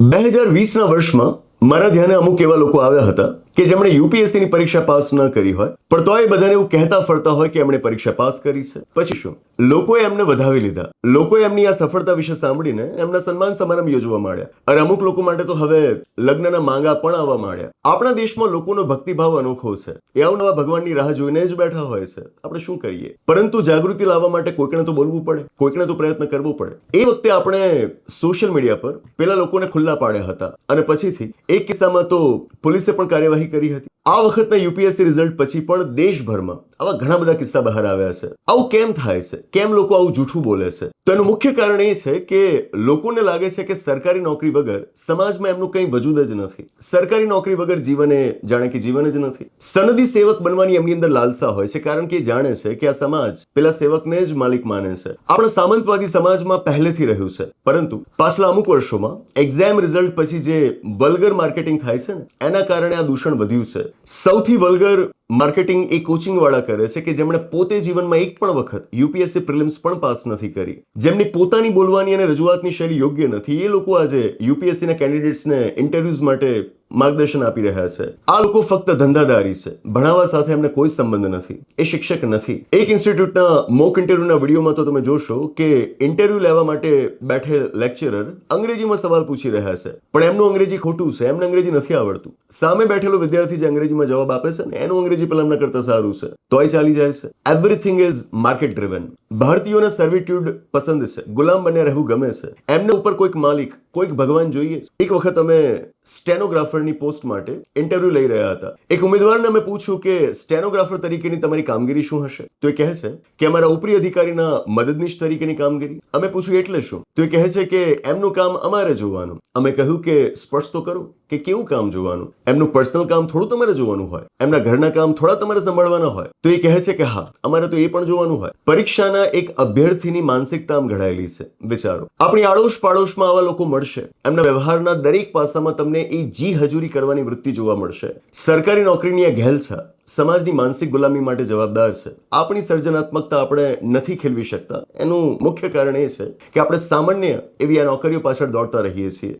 2020ના વર્ષમાં મારા ધ્યાને અમુક એવા લોકો આવ્યા હતા કે જેમણે યુપીએસસીની પરીક્ષા પાસ ન કરી હોય પણ તોય બધાને એવું કહેતા ફરતા હોય કે એમણે પરીક્ષા પાસ કરી છે. પછી શું, લોકોએ એમને વધાવી લીધા. લોકોએ એમની આ સફળતા વિશે સાંભળીને એમના સન્માન સમારંભ યોજવા માંડ્યા. અને અમુક લોકો માટે તો હવે લગ્નના માંગા પણ આવવા માંડ્યા. આપણા દેશમાં લોકોનો ભક્તિભાવ અનોખો છે. એ અવનવા ભગવાનની રાહ જોઈને જ બેઠા હોય છે. આપણે શું કરીએ, પરંતુ જાગૃતિ લાવવા માટે કોઈકને તો બોલવું પડે, કોઈકને તો પ્રયત્ન કરવો પડે. એ વખતે આપણે સોશિયલ મીડિયા પર પેલા લોકોને ખુલ્લા પાડ્યા હતા અને પછીથી એક કિસ્સામાં તો પોલીસે પણ કાર્યવાહી કરી હતી. આ વખતના યુપીએસસી રિઝલ્ટ પછી પણ દેશભરમાં આવા ઘણા બધા કિસ્સા બહાર આવ્યા છે. આવું કેમ થાય છે? કેમ લોકો આવું જૂઠું બોલે છે? તો એનું મુખ્ય કારણ એ છે કે લોકોને લાગે છે કે સરકારી નોકરી વગર સમાજમાં એમનું કંઈ વજૂદ જ નથી. સરકારી નોકરી વગર જીવન એ જાણે કે જીવન જ નથી. સનદી સેવક બનવાની એમની અંદર લાલસા હોય છે, કારણ કે એ જાણે છે કે આ સમાજ પેલા સેવકને જ માલિક માને છે. આપણા સામંતવાદી સમાજમાં પહેલેથી રહ્યું છે, પરંતુ પાછલા અમુક વર્ષોમાં એક્ઝામ રિઝલ્ટ પછી જે વલ્ગર માર્કેટિંગ થાય છે ને, એના કારણે આ દૂષણ વધ્યું છે. સૌથી વલ્ગર માર્કેટિંગ એ કોચિંગ વાળા કરે છે કે જેમણે પોતે જીવનમાં એક પણ વખત યુપીએસસી પ્રિલિમ્સ પણ પાસ નથી કરી. જેમની પોતાની બોલવાની અને રજૂઆતની શૈલી યોગ્ય નથી, એ લોકો આજે યુપીએસસી ના કેન્ડિડેટ્સને ઇન્ટરવ્યુઝ માટે માર્ગદર્શન આપી રહ્યા છે. આ લોકો ફક્ત ધંધાદારી છે. ભણાવવા સાથે એમને કોઈ સંબંધ નથી. એ શિક્ષક નથી. એક ઇન્સ્ટિટ્યૂટના મોક ઇન્ટરવ્યુના વિડીયોમાં તો તમે જોશો કે ઇન્ટરવ્યુ લેવા માટે બેઠેલ લેક્ચરર અંગ્રેજીમાં સવાલ પૂછી રહ્યા છે, પણ એમનું અંગ્રેજી ખોટું છે. એમને અંગ્રેજી નથી આવડતું. સામે બેઠેલો વિદ્યાર્થી જે અંગ્રેજીમાં જવાબ આપે છે ને, એનું અંગ્રેજી પેલા એમના કરતા સારું છે, તોય ચાલી જાય છે. Everything is market driven. ભારતીયોને સર્વિટ્યુડ પસંદ છે, ગુલામ બને રહેવું ગમે છે. એમને ઉપર કોઈક માલિક, કોઈક ભગવાન જોઈએ. એક વખત અમે સ્ટેનોગ્રાફરની પોસ્ટ માટે ઇન્ટરવ્યુ લઈ રહ્યા હતા. એક ઉમેદવારને અમે પૂછ્યું કે સ્ટેનોગ્રાફર તરીકેની તમારી કામગીરી શું હશે? તો એ કહે છે કે અમારા ઉપરી અધિકારીના મદદનીશ તરીકેની કામગીરી. અમે પૂછ્યું એટલે શું? તો એ કહે છે કે એમનું કામ અમારે જોવાનું. અમે કહ્યું કે સ્પષ્ટ તો કરો કે કેવું કામ જોવાનું? એમનું પર્સનલ કામ થોડું તમારે જોવાનું હોય? એમના ઘરના કામ થોડા તમારે સંભાળવાના હોય? તો એ કહે છે કે હા, અમારે તો એ પણ જોવાનું હોય. પરીક્ષાના એક અભ્યર્થીની માનસિકતા આમ ઘડાયેલી છે. વિચારો, આપણી આડોશ પાડોશમાં આવા લોકો મળશે. એમના વ્યવહારના દરેક પાસામાં તમને એ જી હજૂરી કરવાની વૃત્તિ જોવા મળશે. સરકારી નોકરીની આ ઘેલછા સમાજની માનસિક ગુલામી માટે જવાબદાર છે. આપણી સર્જનાત્મકતા આપણે નથી ખીલવી શકતા. એનું મુખ્ય કારણ એ છે કે આપણે સામાન્ય એવી આ નોકરીઓ પાછળ દોડતા રહીએ છીએ.